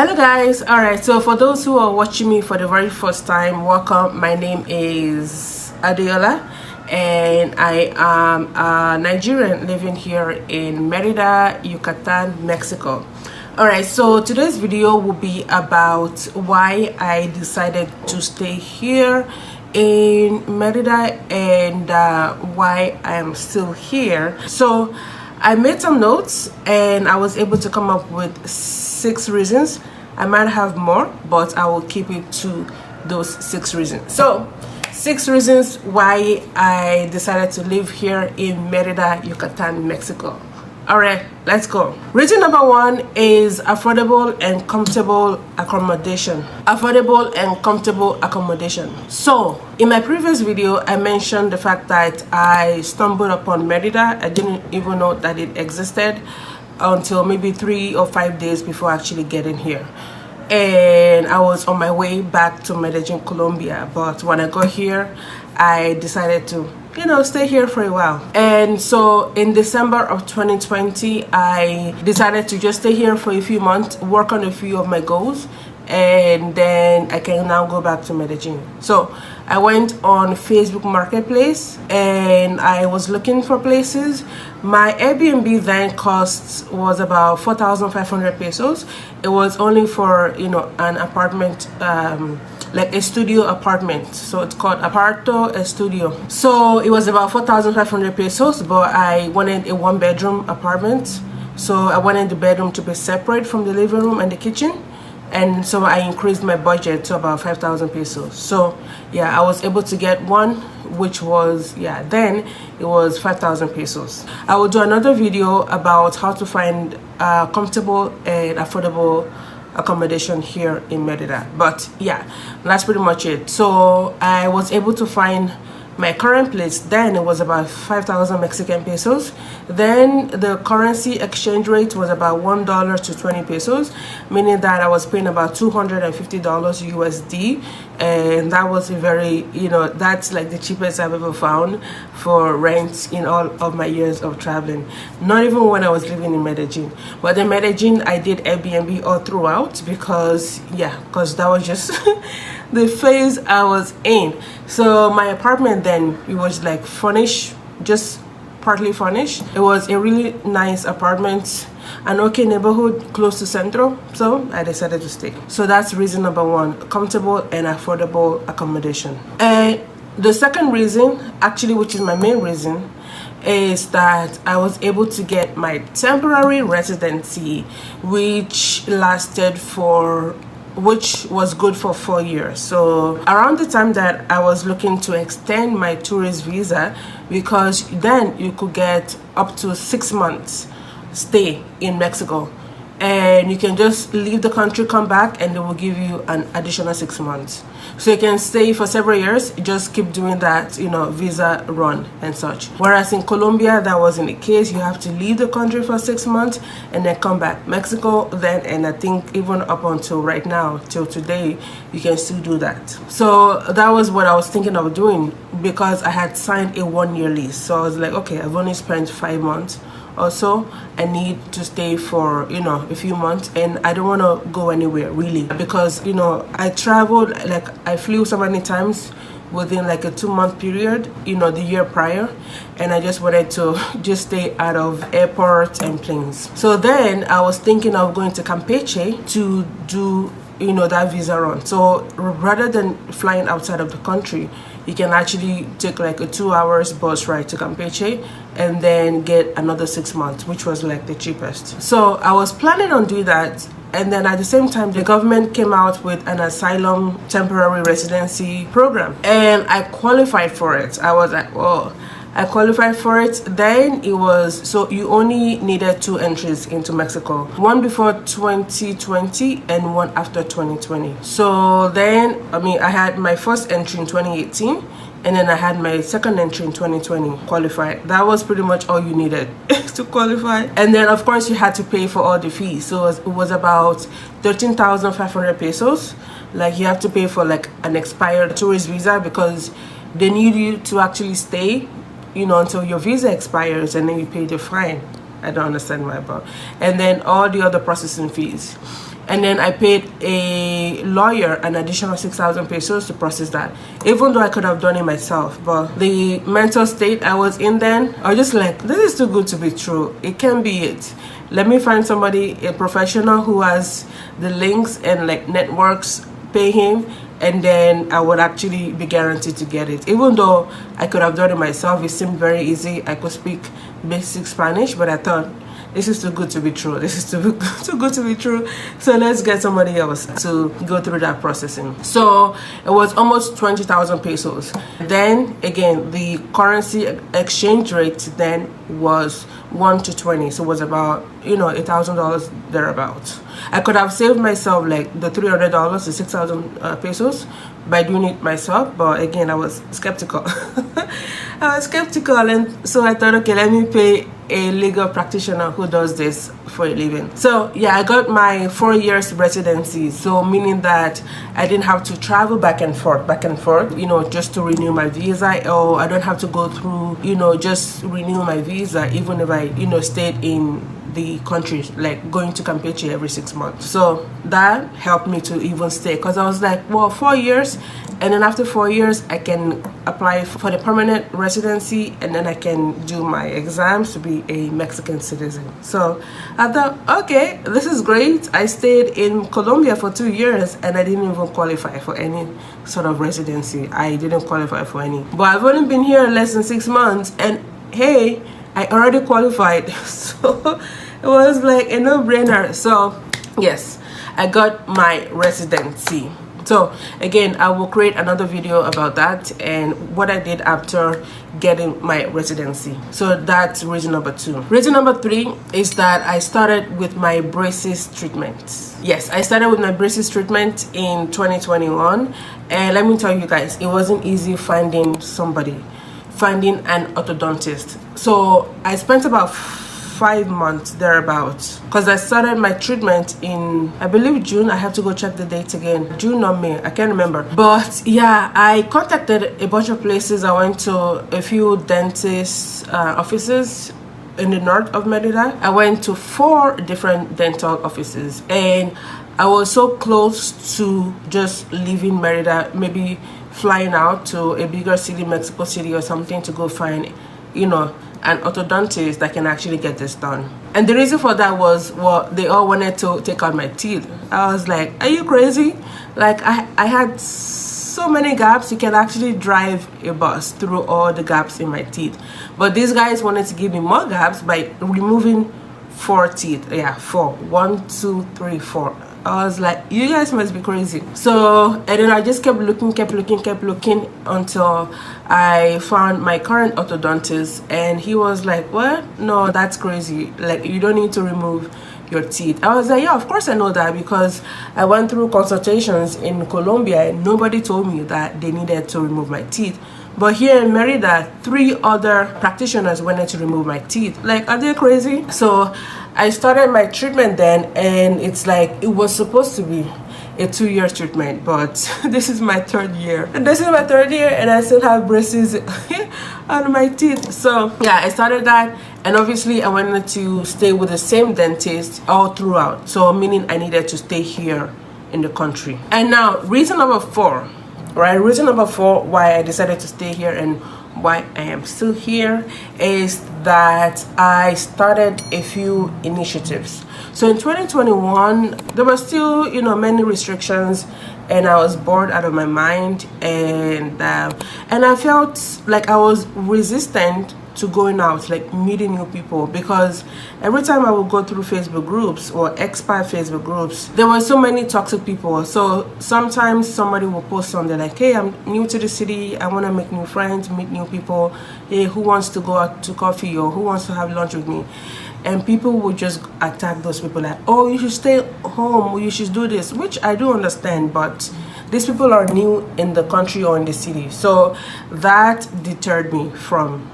Hello guys. All right, so for those who are watching me for the very first time, welcome. My name is Adeola and I am a Nigerian living here in Merida, Yucatan, Mexico. All right, so today's video will be about why I decided to stay here in Merida and why I'm still here. So I made some notes and I was able to come up with 6 reasons. I might have more, but I will keep it to those 6 reasons. So 6 reasons why I decided to live here in Merida, Yucatan, Mexico. All right, let's go. Reason number 1 is affordable and comfortable accommodation. Affordable and comfortable accommodation. So in my previous video, I mentioned the fact that I stumbled upon Merida. I didn't even know that it existed until maybe 3 or 5 days before actually getting here. And I was on my way back to Medellin, Colombia. But when I got here, I decided to stay here for a while. And so in December of 2020, I decided to just stay here for a few months, work on a few of my goals, and then I can now go back to Medellin. So I went on Facebook Marketplace and I was looking for places. My Airbnb then cost was about 4,500 pesos. It was only for an apartment, like a studio apartment. So it's called Aparto Estudio. So it was about 4,500 pesos, but I wanted a 1-bedroom apartment. So I wanted the bedroom to be separate from the living room and the kitchen. And so I increased my budget to about 5,000 pesos. So yeah, I was able to get one, which was, then it was 5,000 pesos. I will do another video about how to find comfortable and affordable accommodation here in Merida. But yeah, that's pretty much it. So I was able to find my current place. Then it was about 5,000 Mexican pesos. Then the currency exchange rate was about $1 to 20 pesos, meaning that I was paying about $250 USD, and that was a very, that's like the cheapest I've ever found for rent in all of my years of traveling. Not even when I was living in Medellin. But in Medellin, I did Airbnb all throughout because that was just the phase I was in. So my apartment then, it was like furnished, just partly furnished. It was a really nice apartment, an okay neighborhood close to Centro, so I decided to stay. So that's reason number 1, comfortable and affordable accommodation. And the second reason, actually, which is my main reason, is that I was able to get my temporary residency, which was good for 4 years. So around the time that I was looking to extend my tourist visa, because then you could get up to 6 months stay in Mexico, and you can just leave the country, come back, and they will give you an additional 6 months. So you can stay for several years, just keep doing that, visa run and such. Whereas in Colombia, that wasn't the case. You have to leave the country for 6 months and then come back. Mexico then, and I think even up until right now, till today, you can still do that. So that was what I was thinking of doing, because I had signed a 1-year lease. So I was like, okay, I've only spent 5 months. Also, I need to stay for a few months, and I don't want to go anywhere really, because I traveled, like I flew so many times within like a 2-month period, the year prior, and I just wanted to just stay out of airports and planes. So then I was thinking of going to Campeche to do that visa run. So rather than flying outside of the country, you can actually take like a 2 hours bus ride to Campeche and then get another 6 months, which was like the cheapest. So I was planning on doing that. And then at the same time, the government came out with an asylum temporary residency program, and I qualified for it. I was like, oh, I qualified for it. Then it was, so you only needed 2 entries into Mexico, one before 2020 and one after 2020. So then, I had my first entry in 2018, and then I had my second entry in 2020 qualified. That was pretty much all you needed to qualify. And then of course you had to pay for all the fees. So it was about 13,500 pesos. Like you have to pay for like an expired tourist visa, because they need you to actually stay until your visa expires, and then you pay the fine. I don't understand why, but and then all the other processing fees. and then I paid a lawyer an additional 6,000 pesos to process that, even though I could have done it myself. But the mental state I was in then, I was just like, this is too good to be true. It can't be it. Let me find somebody, a professional who has the links and like networks, pay him, and then I would actually be guaranteed to get it. Even though I could have done it myself, it seemed very easy. I could speak basic Spanish, but I thought, this is too good to be true. This is too good to be true. So let's get somebody else to go through that processing. So it was almost 20,000 pesos. Then again, the currency exchange rate then was 1 to 20. So it was about, you know, $1,000 thereabouts. I could have saved myself like the $300 to 6,000 pesos by doing it myself, but again, I was skeptical. I was skeptical, and so I thought, okay, let me pay a legal practitioner who does this for a living. So yeah, I got my 4 years residency, so meaning that I didn't have to travel back and forth, you know, just to renew my visa, or I don't have to go through, you know, just renew my visa even if I, you know, stayed in the country, like going to Campeche every 6 months. So that helped me to even stay, because I was like, well, 4 years, and then after 4 years I can apply for the permanent residency, and then I can do my exams to be a Mexican citizen. So I thought, okay, this is great. I stayed in Colombia for 2 years and I didn't even qualify for any sort of residency. I didn't qualify for any, but I've only been here less than 6 months, and hey, I already qualified. So it was like a no-brainer. So yes, I got my residency. So again, I will create another video about that and what I did after getting my residency. So that's reason number 2. Reason number 3 is that I started with my braces treatment. Yes, I started with my braces treatment in 2021, and let me tell you guys, it wasn't easy finding an orthodontist. So I spent about 5 months thereabouts, because I started my treatment in, I believe, June. I have to go check the date again. June or May, I can't remember. But yeah, I contacted a bunch of places. I went to a few dentist offices in the north of Merida. I went to 4 different dental offices, and I was so close to just leaving Merida, maybe flying out to a bigger city, Mexico City or something, to go find, you know, an orthodontist that can actually get this done. And the reason for that was, well, they all wanted to take out my teeth. I was like, are you crazy? Like, I had so many gaps. You can actually drive a bus through all the gaps in my teeth, but these guys wanted to give me more gaps by removing 4 teeth. Yeah, 4. 1, 2, 3, 4. I was like, you guys must be crazy. So, and then I just kept looking until I found my current orthodontist, and he was like, what? No, that's crazy. Like, you don't need to remove your teeth. I was like, yeah, of course I know that, because I went through consultations in Colombia and nobody told me that they needed to remove my teeth. But here in Merida, 3 other practitioners wanted to remove my teeth. Like, are they crazy? So I started my treatment then, and it's like, it was supposed to be a 2-year treatment, but this is my 3rd year. And this is my 3rd year, and I still have braces on my teeth. So yeah, I started that, and obviously I wanted to stay with the same dentist all throughout. So meaning I needed to stay here in the country. And now, reason number 4. Right, reason number 4 why I decided to stay here and why I am still here is that I started a few initiatives. So in 2021, there were still, you know, many restrictions, and I was bored out of my mind, and I felt like I was resistant to going out, like meeting new people, because every time I would go through Facebook groups or expat Facebook groups, there were so many toxic people. So sometimes somebody will post something like, hey, I'm new to the city, I want to make new friends, meet new people, hey, who wants to go out to coffee, or who wants to have lunch with me? And people would just attack those people like, oh, you should stay home, or you should do this, which I do understand, but these people are new in the country or in the city. So that deterred me from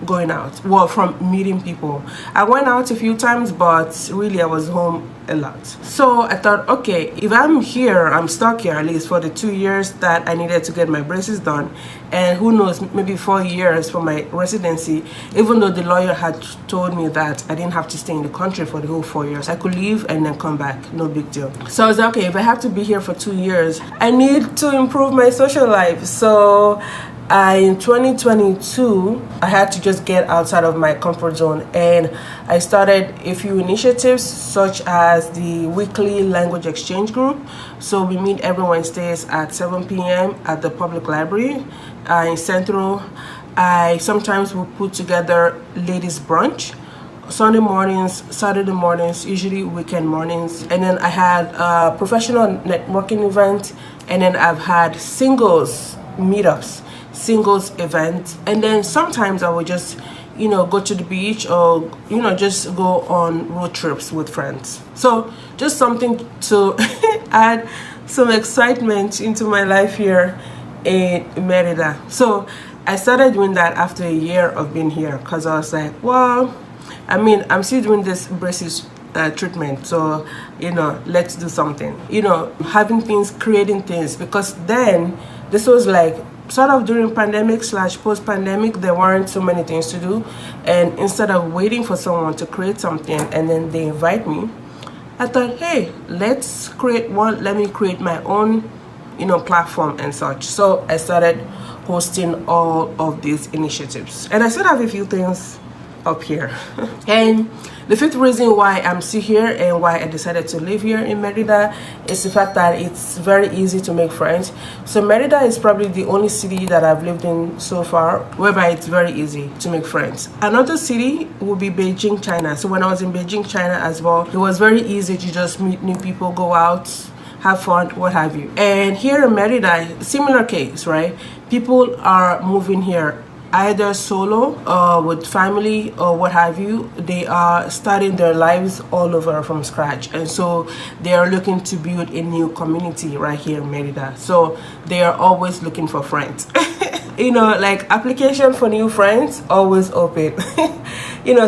going out, well, from meeting people. I went out a few times, but really I was home a lot. So I thought, okay, if I'm here, I'm stuck here at least for the 2 years that I needed to get my braces done, and who knows, maybe 4 years for my residency, even though the lawyer had told me that I didn't have to stay in the country for the whole 4 years. I could leave and then come back, no big deal. So I was like, okay, if I have to be here for 2 years, I need to improve my social life. So in 2022, I had to just get outside of my comfort zone, and I started a few initiatives such as the weekly language exchange group. So we meet every Wednesdays at 7 p.m. at the public library in Central. I sometimes will put together ladies brunch, Sunday mornings, Saturday mornings, usually weekend mornings. And then I had a professional networking event, and then I've had singles meetups, singles events, and then sometimes I would just go to the beach, or just go on road trips with friends. So just something to add some excitement into my life here in Merida. So I started doing that after a year of being here, because I was like, well, I mean, I'm still doing this braces treatment, so let's do something, having things, creating things, because then this was like sort of during pandemic / post-pandemic. There weren't so many things to do, and instead of waiting for someone to create something and then they invite me, I thought, hey, let's create one. Let me create my own platform and such. So I started hosting all of these initiatives, and I still have a few things up here. And the fifth reason why I'm still here and why I decided to live here in Merida is the fact that it's very easy to make friends. So Merida is probably the only city that I've lived in so far whereby it's very easy to make friends. Another city would be Beijing, China. So when I was in Beijing, China as well, it was very easy to just meet new people, go out, have fun, what have you. And here in Merida, similar case, right? People are moving here either solo or with family or what have you. They are starting their lives all over from scratch, and so they are looking to build a new community right here in Merida. So they are always looking for friends. Like application for new friends always open.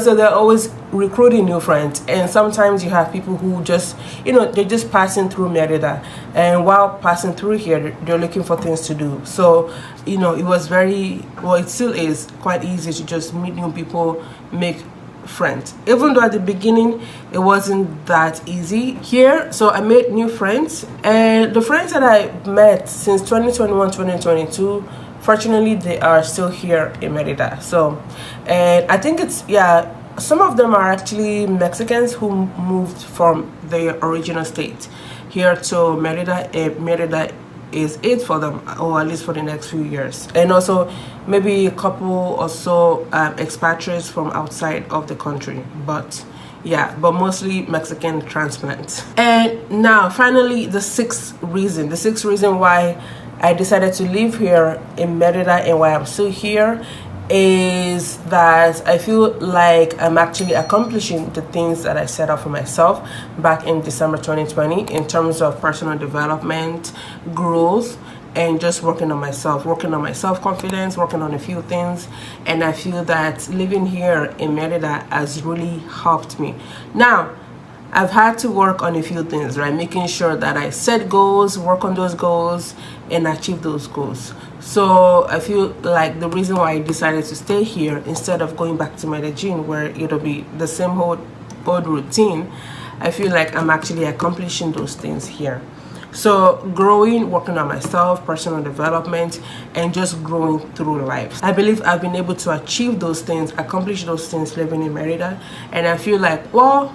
So they're always recruiting new friends, and sometimes you have people who just they're just passing through Merida, and while passing through here they're looking for things to do. So it was it still is quite easy to just meet new people, make friends, even though at the beginning it wasn't that easy here. So I made new friends, and the friends that I met since 2021 2022, fortunately they are still here in Merida. So, and I think some of them are actually Mexicans who moved from their original state here to Merida. Merida is it for them, or at least for the next few years. And also maybe a couple or so expatriates from outside of the country, but mostly Mexican transplants. And now finally the sixth reason why I decided to live here in Merida and why I'm still here is that I feel like I'm actually accomplishing the things that I set out for myself back in December 2020 in terms of personal development, growth, and just working on my self-confidence, working on a few things. And I feel that living here in Merida has really helped me. Now, I've had to work on a few things, right? Making sure that I set goals, work on those goals, and achieve those goals. So I feel like the reason why I decided to stay here instead of going back to Medellin, where it'll be the same old routine, I feel like I'm actually accomplishing those things here. So growing, working on myself, personal development, and just growing through life. I believe I've been able to achieve those things, accomplish those things living in Merida. And I feel like, well,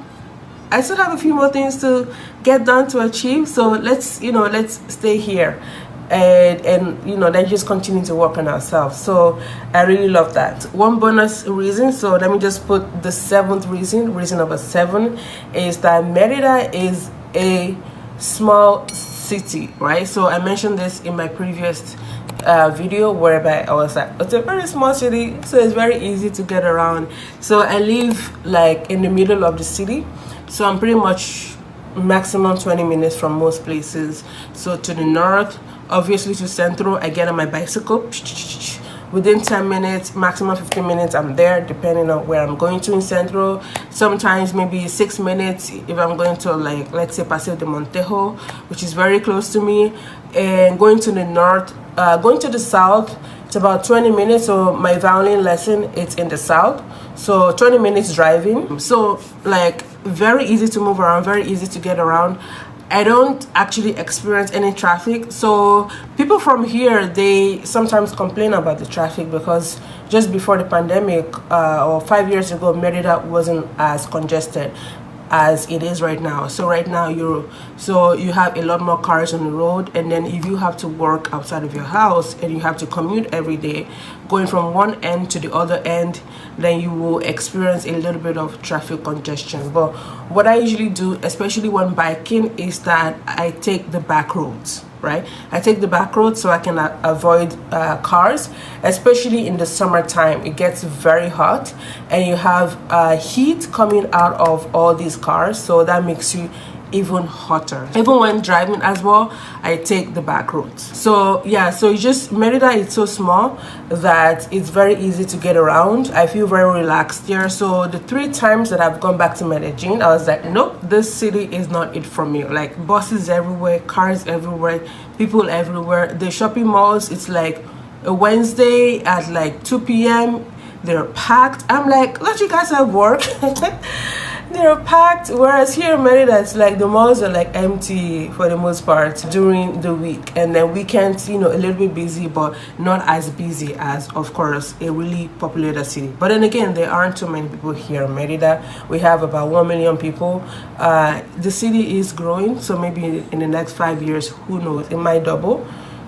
I still have a few more things to get done to achieve. So let's stay here and then just continue to work on ourselves. So I really love that. One bonus reason, so let me just put the seventh reason number 7, is that Merida is a small city, right? So I mentioned this in my previous video whereby I was like, it's a very small city, so it's very easy to get around. So I live like in the middle of the city, so I'm pretty much maximum 20 minutes from most places. So to the north, obviously to Central, I get on my bicycle, within 10 minutes, maximum 15 minutes, I'm there, depending on where I'm going to in Central. Sometimes maybe 6 minutes if I'm going to, like, let's say Paseo de Montejo, which is very close to me. And going to the north, going to the south, it's about 20 minutes. So my violin lesson, it's in the south, so 20 minutes driving. So like very easy to move around, very easy to get around. I don't actually experience any traffic. So people from here, they sometimes complain about the traffic because just before the pandemic, or 5 years ago, Merida wasn't as congested as it is right now. So right now you have a lot more cars on the road, and then if you have to work outside of your house and you have to commute every day, going from one end to the other end, then you will experience a little bit of traffic congestion. But what I usually do, especially when biking, is that I take the back roads. Right, I take the back road so I can avoid cars, especially in the summertime. It gets very hot and you have heat coming out of all these cars, so that makes you even hotter. Even when driving as well, I take the back roads. So yeah, so it's just Merida is so small that it's very easy to get around. I feel very relaxed here. So the 3 times that I've gone back to Medellin, I was like, nope, this city is not it for me. Like buses everywhere, cars everywhere, people everywhere. The shopping malls, it's like a Wednesday at like 2 p.m. they're packed. I'm like, don't you guys have work? They're packed, whereas here in Merida, it's like the malls are like empty for the most part during the week, and then weekends, you know, a little bit busy, but not as busy as, of course, a really populated city. But then again, there aren't too many people here in Merida. We have about 1 million people. The city is growing, so maybe in the next 5 years, who knows, it might double.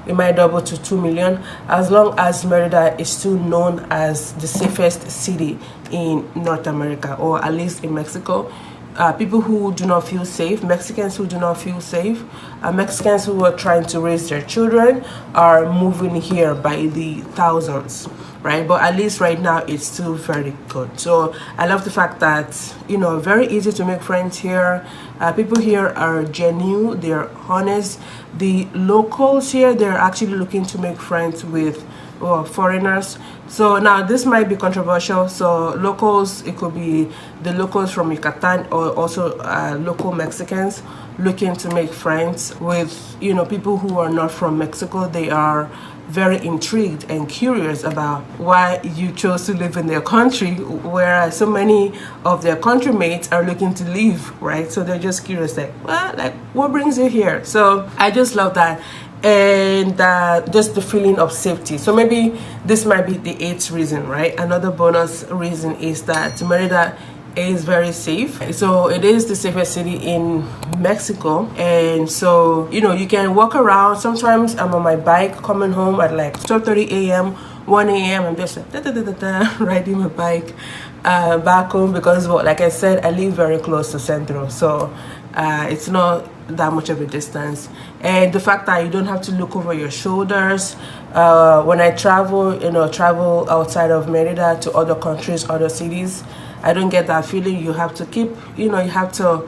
It might double to 2 million, as long as Merida is still known as the safest city in North America, or at least in Mexico. People who do not feel safe, Mexicans who do not feel safe, Mexicans who are trying to raise their children are moving here by the thousands, right? But at least right now it's still very good. So I love the fact that, you know, very easy to make friends here. People here are genuine, they're honest. The locals here, they're actually looking to make friends with foreigners. So now this might be controversial. So locals, it could be the locals from Yucatan, or also local Mexicans looking to make friends with, you know, people who are not from Mexico. They are very intrigued and curious about why you chose to live in their country, whereas so many of their country mates are looking to leave, right? So they're just curious, like, well, like, what brings you here? So I just love that. And just the feeling of safety. So maybe this might be the 8th reason, right? Another bonus reason is that Merida is very safe. So it is the safest city in Mexico, and so, you know, you can walk around. Sometimes I'm on my bike coming home at like 12:30 a.m. 1 a.m. I'm just like riding my bike back home, because, well, like I said, I live very close to Centro, so it's not that much of a distance. And the fact that you don't have to look over your shoulders when I travel, you know, travel outside of Merida to other countries, other cities, I don't get that feeling. You have to keep, you know, you have to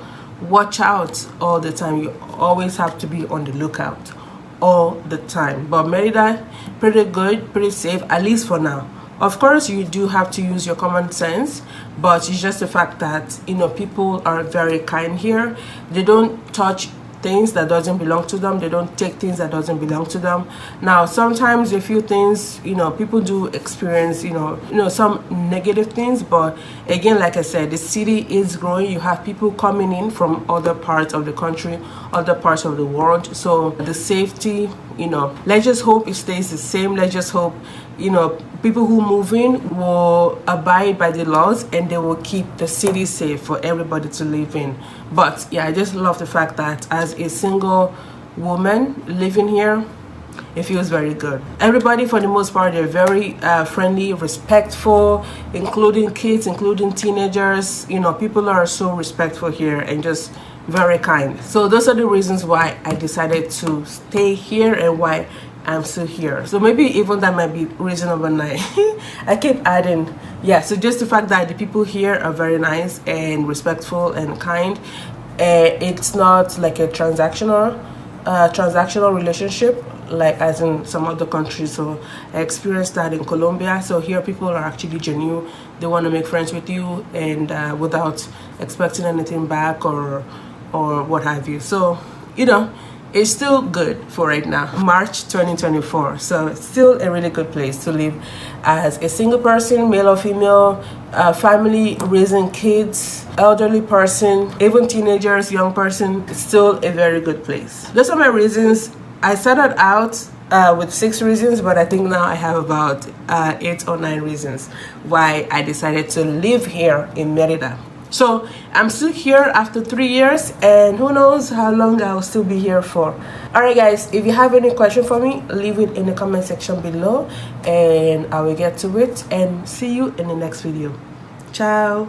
watch out all the time. You always have to be on the lookout all the time. But Merida, pretty good, pretty safe, at least for now. Of course, you do have to use your common sense, but it's just the fact that, you know, people are very kind here. They don't touch things that doesn't belong to them. They don't take things that doesn't belong to them. Now, sometimes a few things, you know, people do experience, you know, some negative things. But again, like I said, the city is growing. You have people coming in from other parts of the country, other parts of the world. So the safety, you know, let's just hope it stays the same. Let's just hope, you know, people who move in will abide by the laws, and they will keep the city safe for everybody to live in. But yeah, I just love the fact that as a single woman living here, it feels very good. Everybody, for the most part, they're very friendly, respectful, including kids, including teenagers. You know, people are so respectful here and just very kind. So those are the reasons why I decided to stay here and why I'm still here. So maybe even that might be reason number 9. I keep adding, yeah, so just the fact that the people here are very nice and respectful and kind. It's not like a transactional relationship. like as in some other countries. So I experienced that in Colombia. So here people are actually genuine. They want to make friends with you, and without expecting anything back or what have you. So you know, it's still good for right now, March 2024. So it's still a really good place to live as a single person, male or female, family, raising kids, elderly person, even teenagers, young person. It's still a very good place. Those are my reasons. I started out with 6 reasons, but I think now I have about 8 or 9 reasons why I decided to live here in Merida. So I'm still here after 3 years, and who knows how long I'll still be here for. Alright guys, if you have any question for me, leave it in the comment section below and I will get to it, and see you in the next video. Ciao.